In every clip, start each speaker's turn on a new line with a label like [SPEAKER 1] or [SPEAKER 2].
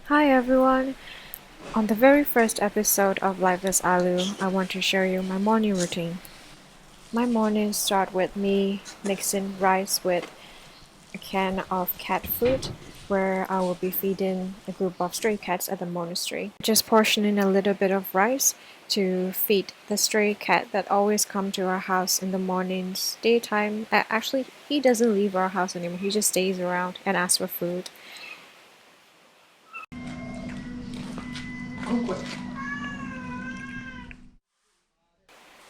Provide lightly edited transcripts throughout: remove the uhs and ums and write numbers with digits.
[SPEAKER 1] Hi everyone! On the very first episode of Life as Alu, I want to share you my morning routine. My mornings start with me mixing rice with a can of cat food, where I will be feeding a group of stray cats at the monastery. Just portioning a little bit of rice to feed the stray cat that always come to our house in the mornings, daytime. Actually, he doesn't leave our house anymore. He just stays around and asks for food.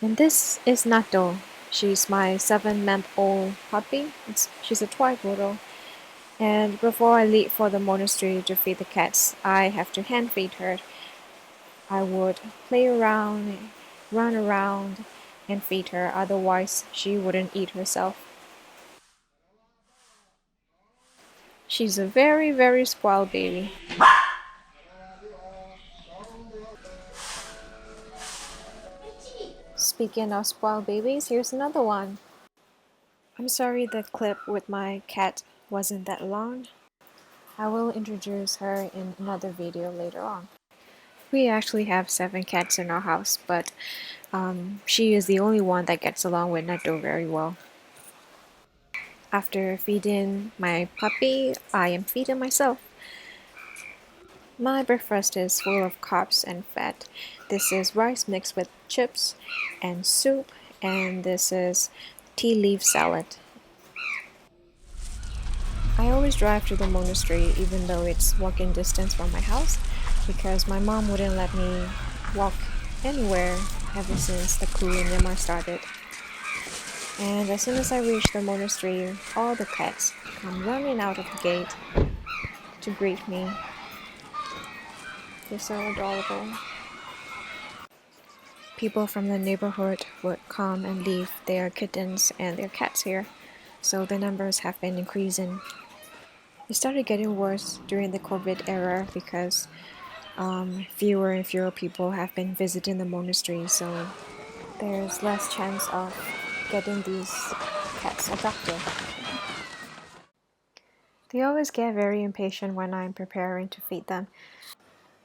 [SPEAKER 1] And this is Nato. She's my 7-month-old puppy. She's a toy poodle. And before I leave for the monastery to feed the cats, I have to hand feed her. I would play around, run around, and feed her, otherwise she wouldn't eat herself. She's a very, very spoiled baby. Speaking of spoiled babies, here's another one. I'm sorry the clip with my cat wasn't that long. I will introduce her in another video later on. We actually have 7 cats in our house, but she is the only one that gets along with Nato very well. After feeding my puppy, I am feeding myself. My breakfast is full of carbs and fat. This is rice mixed with chips and soup, and this is tea leaf salad. I always drive to the monastery even though it's walking distance from my house, because my mom wouldn't let me walk anywhere ever since the coup in Myanmar started. And as soon as I reach the monastery, all the cats come running out of the gate to greet me. They're so adorable. People from the neighborhood would come and leave their kittens and their cats here, so the numbers have been increasing. It started getting worse during the COVID era because fewer and fewer people have been visiting the monastery, so there's less chance of getting these cats adopted. They always get very impatient when I'm preparing to feed them.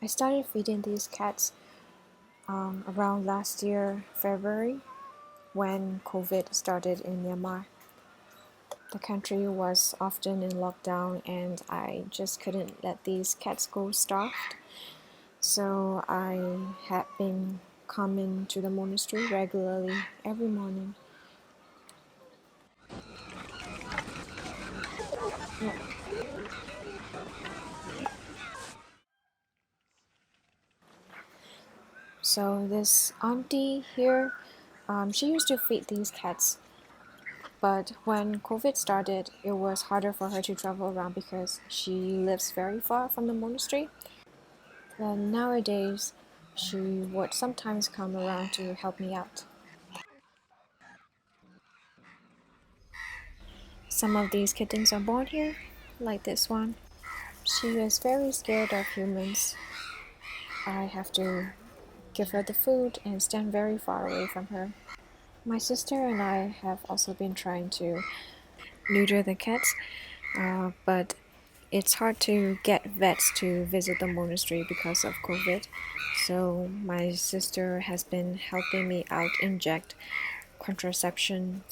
[SPEAKER 1] I started feeding these cats around last year, February, when COVID started in Myanmar. The country was often in lockdown and I just couldn't let these cats go starved. So I had been coming to the monastery regularly every morning. So this auntie here, she used to feed these cats, but when COVID started, it was harder for her to travel around because she lives very far from the monastery. And nowadays, she would sometimes come around to help me out. Some of these kittens are born here, like this one. She is very scared of humans. I have to give her the food and stand very far away from her. My sister and I have also been trying to neuter the cats, but it's hard to get vets to visit the monastery because of COVID. So my sister has been helping me out inject contraception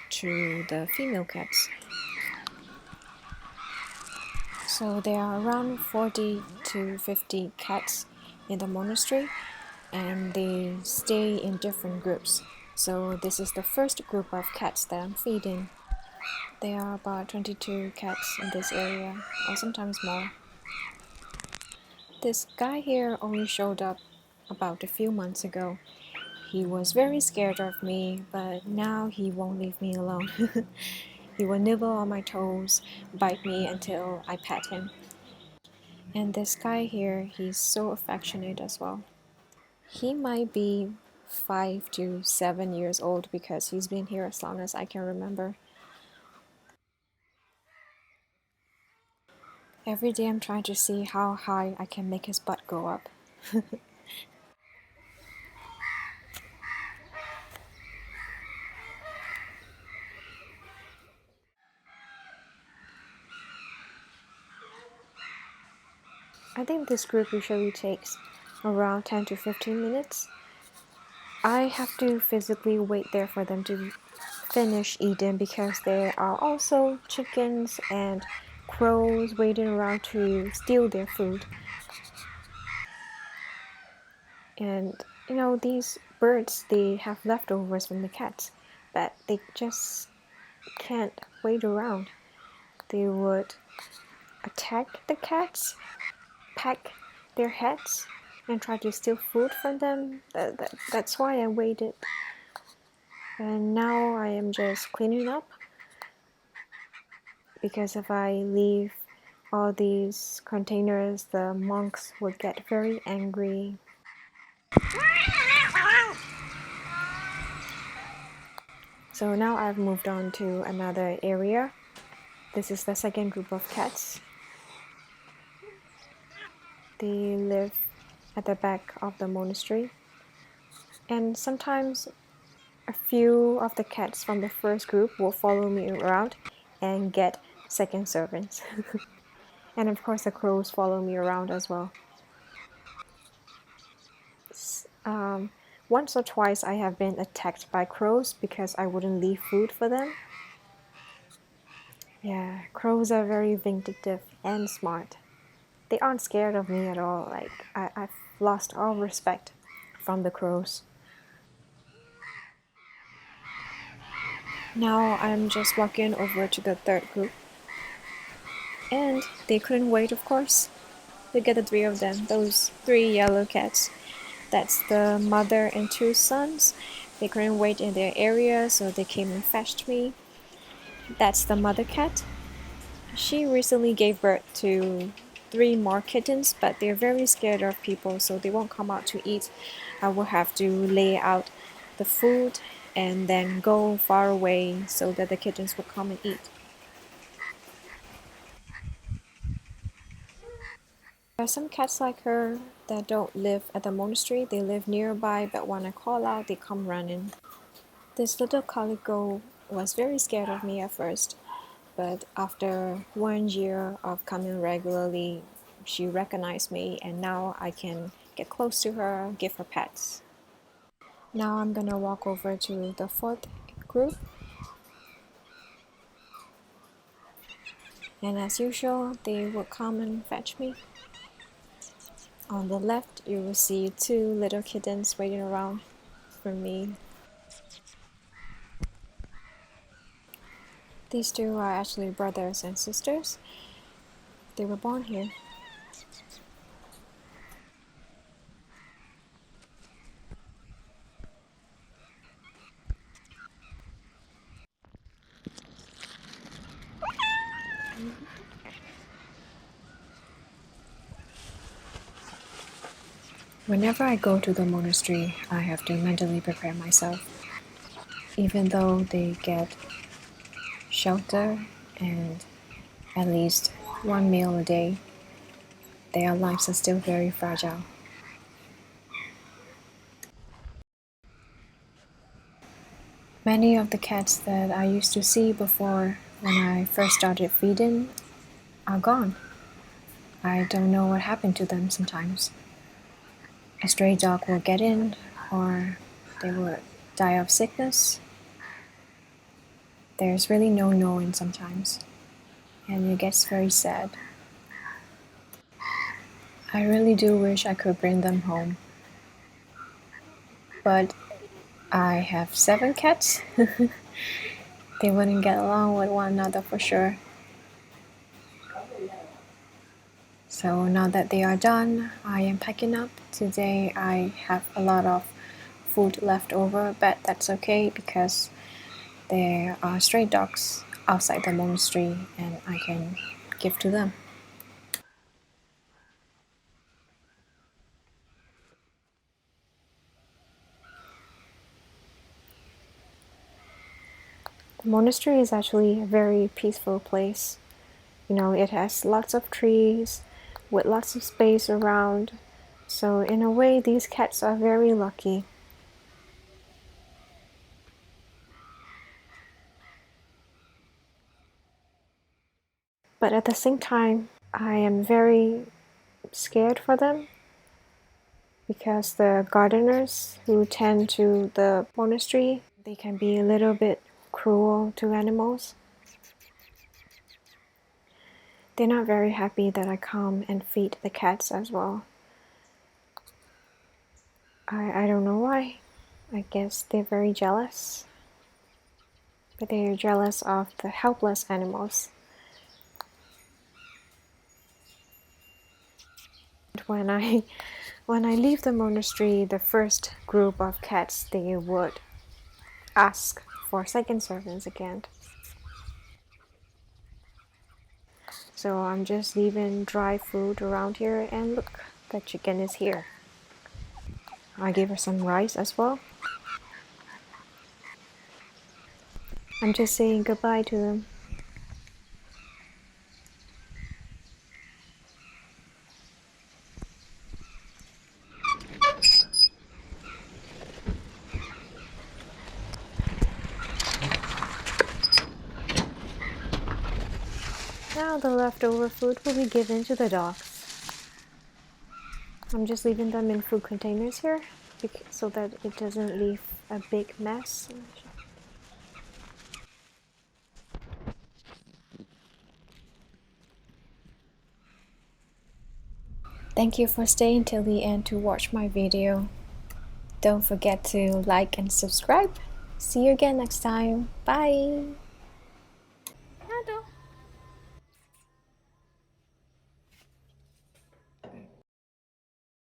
[SPEAKER 1] to the female cats. So there are around 40 to 50 cats in the monastery, and they stay in different groups. So this is the first group of cats that I'm feeding. There are about 22 cats in this area, or sometimes more. This guy here only showed up about a few months ago. He was very scared of me, but now he won't leave me alone. He will nibble on my toes, bite me until I pet him. And this guy here, he's so affectionate as well. He might be 5 to 7 years old because he's been here as long as I can remember. Every day I'm trying to see how high I can make his butt go up. I think this group usually takes around 10 to 15 minutes. I have to physically wait there for them to finish eating because there are also chickens and crows waiting around to steal their food. And you know, these birds, they have leftovers from the cats, but they just can't wait around. They would attack the cats, peck their heads, and try to steal food from them. That's why I waited. And now I am just cleaning up because if I leave all these containers, the monks would get very angry. So now I've moved on to another area. This is the second group of cats. They live at the back of the monastery. And sometimes a few of the cats from the first group will follow me around and get second servants. And of course the crows follow me around as well. Once or twice I have been attacked by crows because I wouldn't leave food for them. Yeah, crows are very vindictive and smart. They aren't scared of me at all. Like, I've lost all respect from the crows. Now I'm just walking over to the third group. And they couldn't wait, of course. Look at the three of them, those three yellow cats. That's the mother and two sons. They couldn't wait in their area, so they came and fetched me. That's the mother cat. She recently gave birth to three more kittens, but they're very scared of people, so they won't come out to eat. I will have to lay out the food and then go far away so that the kittens will come and eat. There are some cats like her that don't live at the monastery, they live nearby, but when I call out, they come running. This little calico was very scared of me at first, but after 1 year of coming regularly, she recognized me and now I can get close to her, give her pets. Now I'm gonna walk over to the fourth group, and as usual, they will come and fetch me. On the left, you will see two little kittens waiting around for me. These two are actually brothers and sisters. They were born here. Whenever I go to the monastery, I have to mentally prepare myself. Even though they get shelter and at least one meal a day, their lives are still very fragile. Many of the cats that I used to see before when I first started feeding are gone. I don't know what happened to them sometimes. A stray dog will get in, or they will die of sickness. There's really no knowing sometimes, and it gets very sad. I really do wish I could bring them home. But I have 7 cats. They wouldn't get along with one another for sure. So now that they are done, I am packing up. Today I have a lot of food left over, but that's okay because there are stray dogs outside the monastery and I can give to them. The monastery is actually a very peaceful place. You know, it has lots of trees with lots of space around. So in a way, these cats are very lucky. But at the same time, I am very scared for them because the gardeners who tend to the monastery, they can be a little bit cruel to animals. They're not very happy that I come and feed the cats as well. I don't know why. I guess they're very jealous. But they're jealous of the helpless animals. When I leave the monastery, the first group of cats, they would ask for second servants again. So I'm just leaving dry food around here, and look, the chicken is here. I gave her some rice as well. I'm just saying goodbye to them. Now the leftover food will be given to the dogs. I'm just leaving them in food containers here so that it doesn't leave a big mess. Thank you for staying till the end to watch my video. Don't forget to like and subscribe. See you again next time. Bye!